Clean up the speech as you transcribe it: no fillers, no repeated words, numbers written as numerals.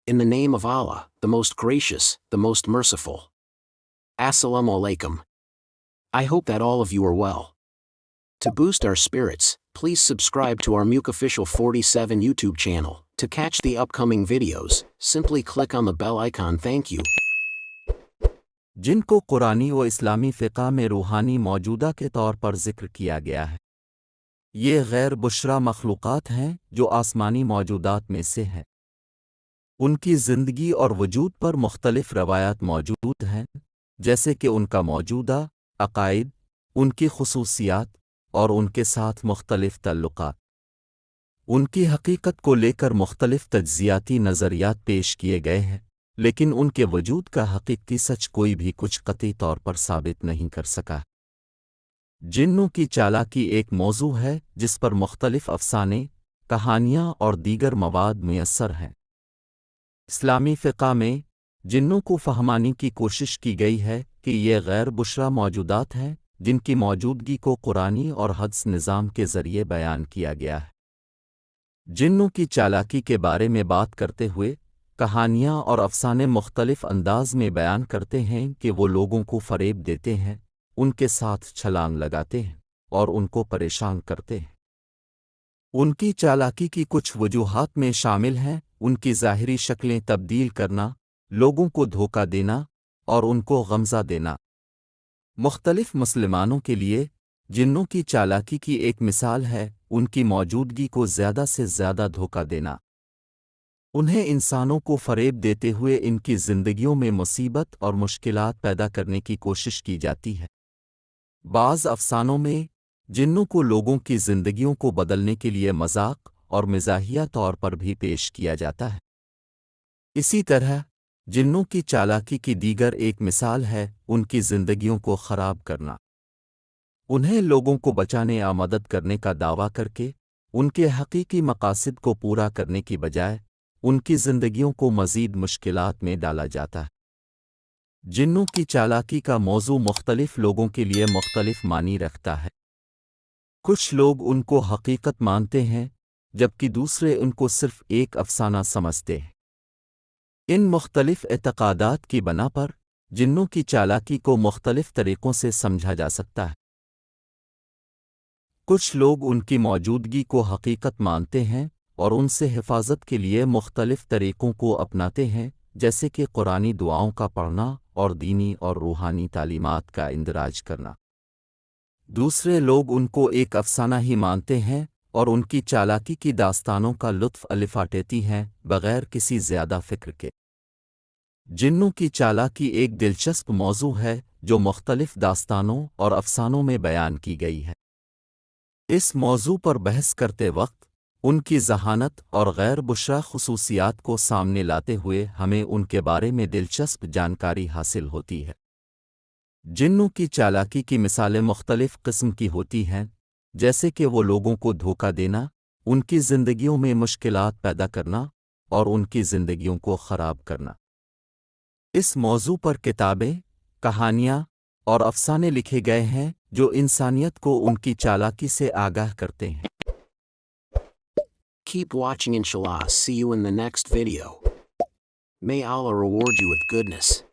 In the name of Allah, the most gracious, the most merciful. Assalamu alaikum. I hope that all of you are well. To boost our spirits, please subscribe to our Muke Official 47 YouTube channel. To catch the upcoming videos, simply click on the bell icon. Thank you. जिनको कुरानी व इस्लामी फ़िक़्ह में रूहानी मौजूदा के तौर पर ज़िक्र किया गया है। ये गैर बुशरा मखलूक़ात हैं जो आसमानी मौजूदात में से हैं। उनकी ज़िंदगी और वजूद पर मुख्तलिफ़ रवायात मौजूद हैं, जैसे कि उनका मौजूदा अक़ाइद, उनकी ख़ुसूसियात और उनके साथ मुख्तलिफ़ तल्लुक़ात। उनकी हकीकत को लेकर मुख्तलिफ़ तज्ज़ियाती नज़रियात पेश किए गए हैं, लेकिन उनके वजूद का हकीकी सच कोई भी कुछ कतई तौर पर साबित नहीं कर सका। जिन्नों की चालाकी एक मौजू है जिस पर मुख्तलिफ़ अफ़साने, कहानियाँ और दीगर मवाद मुयस्सर हैं। इस्लामी फ़िक़्ह में जिन्नों को फ़हमाने की कोशिश की गई है कि ये गैर बुशरा मौजूदात हैं जिनकी मौजूदगी को कुरानी और हदस निज़ाम के ज़रिए बयान किया गया है। जिन्नों की चालाकी के बारे में बात करते हुए कहानियाँ और अफ़साने मुख्तलिफ़ अंदाज में बयान करते हैं कि वो लोगों को फ़रेब देते हैं, उनके साथ छलांग लगाते हैं और उनको परेशान करते हैं। उनकी चालाकी की कुछ वजूहात में शामिल हैं उनकी ज़ाहिरी शक्लें तब्दील करना, लोगों को धोखा देना और उनको गमज़ा देना। मुख्तलिफ़ मुसलमानों के लिए जिन्नों की चालाकी की एक मिसाल है उनकी मौजूदगी को ज़्यादा से ज़्यादा धोखा देना। उन्हें इंसानों को फ़रेब देते हुए इनकी ज़िंदगियों में मुसीबत और मुश्किलात पैदा करने की कोशिश की जाती है। बाज़ अफ़सानों में जिन्नों को लोगों की ज़िंदगियों को बदलने के लिए मज़ाक और मिज़ाहिया तौर पर भी पेश किया जाता है। इसी तरह जिन्नों की चालाकी की दीगर एक मिसाल है उनकी ज़िंदगियों को ख़राब करना। उन्हें लोगों को बचाने या मदद करने का दावा करके उनके हकीकी मकासद को पूरा करने की बजाय उनकी ज़िंदगियों को मज़ीद मुश्किलात में डाला जाता है। जिन्नों की चालाकी का मौजू मुख्तलिफ़ लोगों के लिए मुख्तलिफ़ मानी रखता है। कुछ लोग उनको हकीकत मानते हैं, जबकि दूसरे उनको सिर्फ़ एक अफ़साना समझते हैं। इन मुख्तलिफ़ एतक़ादात की बना पर जिन्नों की चालाकी को मुख्तलिफ़ तरीक़ों से समझा जा सकता है। कुछ लोग उनकी मौजूदगी को हकीकत मानते हैं और उनसे हिफाजत के लिए मुख्तलिफ़ तरीक़ों को अपनाते हैं, जैसे कि कुरानी दुआओं का पढ़ना और दीनी और रूहानी तालीमात का इंदराज करना। दूसरे लोग उनको एक अफ़साना ही मानते हैं और उनकी चालाकी की दास्तानों का लुत्फ़ उठाते हैं बग़ैर किसी ज़्यादा फ़िक्र के। जिन्नों की चालाकी एक दिलचस्प मौजू है जो मुख्तलिफ़ दास्तानों और अफ़सानों में बयान की गई है। इस मौजू पर बहस करते वक्त उनकी ज़हानत और गैर बुशरा ख़ुसूसियात को सामने लाते हुए हमें उनके बारे में दिलचस्प जानकारी हासिल होती है। जिन्नों की चालाकी की मिसालें मुख्तलिफ़ किस्म की होती हैं, जैसे कि वो लोगों को धोखा देना, उनकी ज़िंदगियों में मुश्किलात पैदा करना और उनकी ज़िंदगियों को ख़राब करना। इस मौजू पर किताबें, कहानियाँ और अफ़साने लिखे गए हैं जो इंसानियत को उनकी चालाकी से आगाह करते हैं। Keep watching, inshallah. See you in the next video. May Allah reward you with goodness.